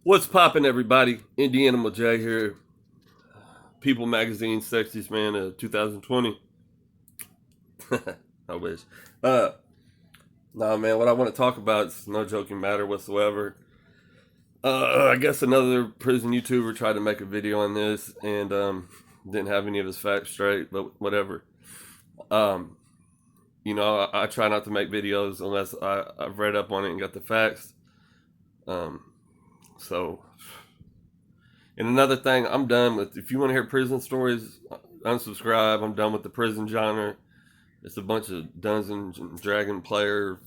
What's poppin', everybody? Indie Animal J here. People Magazine, Sexiest Man of 2020. I wish. Uh, nah, man, what I want to talk about is no joking matter whatsoever. I guess another prison YouTuber tried to make a video on this and didn't have any of his facts straight, but whatever. Um, I try not to make videos unless I've read up on it and got the facts. Um, so And another thing, I'm done with. If you want to hear prison stories, unsubscribe. I'm done with the prison genre. It's a bunch of Dungeons and Dragon player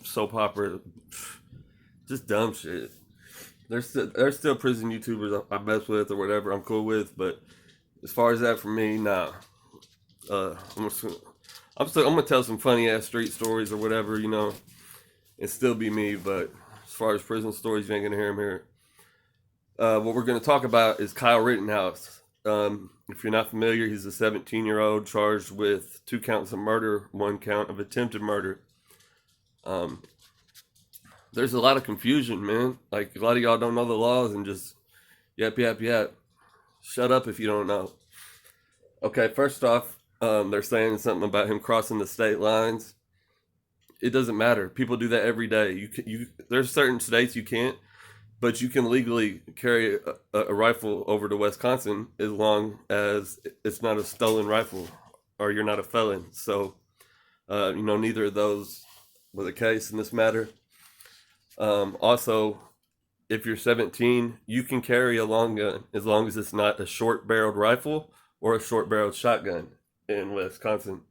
soap opera, just dumb shit. There's still prison YouTubers I mess with or whatever I'm cool with, but as far as that for me, nah. I'm gonna tell some funny ass street stories or whatever, and still be me. But as far as prison stories, you ain't gonna hear them here. What we're going to talk about is Kyle Rittenhouse. If you're not familiar, he's a 17-year-old charged with 2 counts of murder, 1 count of attempted murder. Um, there's a lot of confusion, man. Like, a lot of y'all don't know the laws and just yap, yap, yap. Shut up if you don't know. Okay, first off, they're saying something about him crossing the state lines. It doesn't matter. People do that every day. There's certain states you can't, but you can legally carry a rifle over to Wisconsin as long as it's not a stolen rifle or you're not a felon. So, neither of those were the case in this matter. Also, if you're 17, you can carry a long gun as long as it's not a short barreled rifle or a short barreled shotgun in Wisconsin.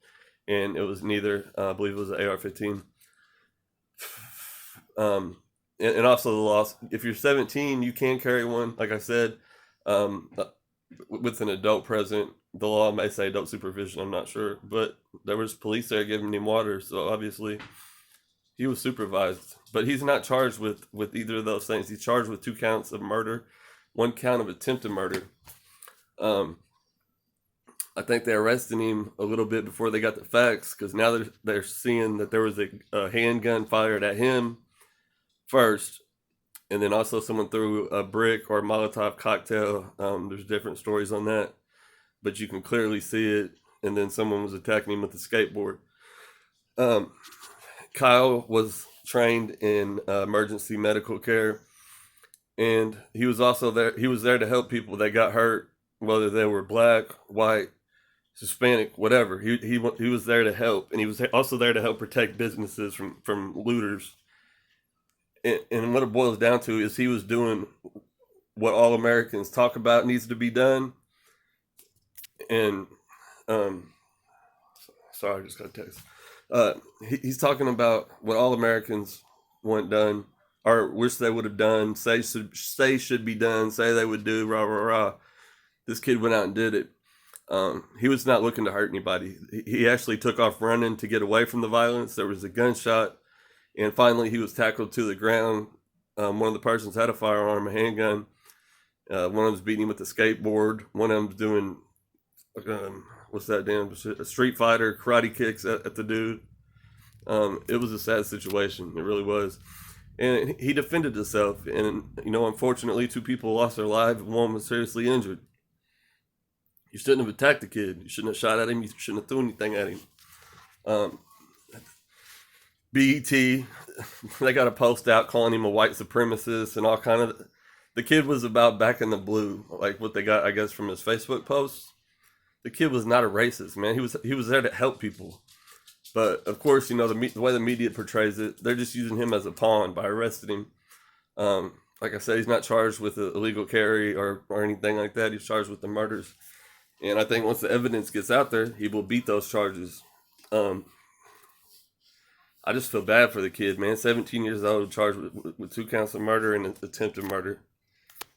And it was neither, I believe it was an AR-15. Um, and also the law, if you're 17, you can carry one. Like I said, um, with an adult present. The law may say adult supervision. I'm not sure, but there was police there giving him water, so obviously he was supervised. But he's not charged with either of those things. He's charged with 2 counts of murder, 1 count of attempted murder. Um, I think they arrested him a little bit before they got the facts because now they're seeing that there was a handgun fired at him first, and then also someone threw a brick or a Molotov cocktail. There's different stories on that, but you can clearly see it. And then someone was attacking him with a skateboard. Um, Kyle was trained in emergency medical care, and he was also there. He was there to help people that got hurt, whether they were black, white, Hispanic, whatever. He was there to help, and he was also there to help protect businesses from looters. And what it boils down to is he was doing what all Americans talk about needs to be done. And um, sorry, I just got a text. He's talking about what all Americans want done or wish they would have done, say should be done, say they would do, rah rah rah. This kid went out and did it. He was not looking to hurt anybody. He actually took off running to get away from the violence. There was a gunshot, and finally he was tackled to the ground. One of the persons had a firearm, a handgun. One of them's beating him with a skateboard. One of them's doing what's that damn shit? A Street Fighter karate kicks at the dude. It was a sad situation. It really was. And he defended himself. And, unfortunately, 2 people lost their lives. One was seriously injured. You shouldn't have attacked the kid. You shouldn't have shot at him. You shouldn't have threw anything at him. Um, BET, they got a post out calling him a white supremacist and all kind of. The kid was about back in the blue, like what they got, I guess, from his Facebook posts. The kid was not a racist, man. He was there to help people. But of course, the way the media portrays it, they're just using him as a pawn by arresting him. Like I said, he's not charged with illegal carry or anything like that. He's charged with the murders. And I think once the evidence gets out there, he will beat those charges. I just feel bad for the kid, man. 17 years old, charged with 2 counts of murder and attempted murder.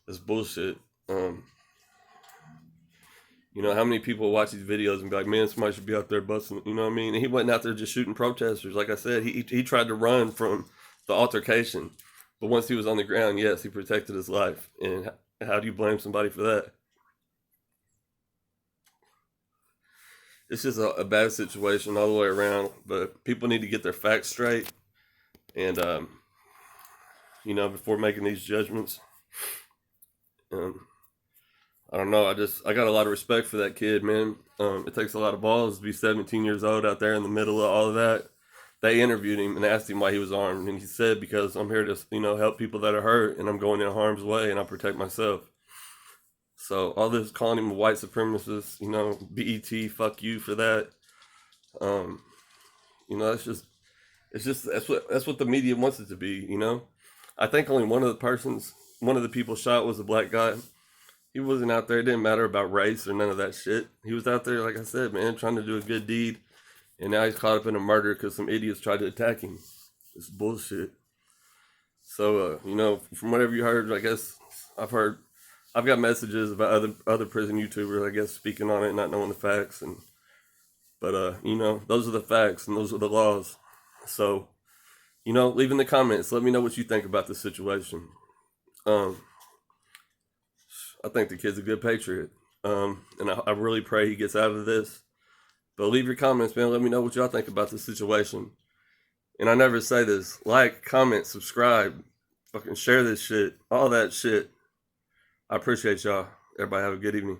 That's bullshit. How many people watch these videos and be like, man, somebody should be out there busting, you know what I mean? And he wasn't out there just shooting protesters. Like I said, he tried to run from the altercation. But once he was on the ground, yes, he protected his life. And how do you blame somebody for that? It's just a bad situation all the way around. But people need to get their facts straight. And, before making these judgments. Um, I don't know. I got a lot of respect for that kid, man. It takes a lot of balls to be 17 years old out there in the middle of all of that. They interviewed him and asked him why he was armed, and he said, "Because I'm here to, help people that are hurt, and I'm going in harm's way, and I protect myself." So all this calling him a white supremacist, BET, fuck you for that. Um, that's just that's what the media wants it to be. I think only one of the people shot was a black guy. He wasn't out there. It didn't matter about race or none of that shit. He was out there, like I said, man, trying to do a good deed. And now he's caught up in a murder because some idiots tried to attack him. It's bullshit. So, from whatever you heard, I guess I've heard, I've got messages about other prison YouTubers, I guess, speaking on it, not knowing the facts. But those are the facts and those are the laws. So, leave in the comments. Let me know what you think about the situation. Um, I think the kid's a good patriot. And I really pray he gets out of this. But leave your comments, man. Let me know what y'all think about this situation. And I never say this. Like, comment, subscribe, fucking share this shit. All that shit. I appreciate y'all. Everybody have a good evening.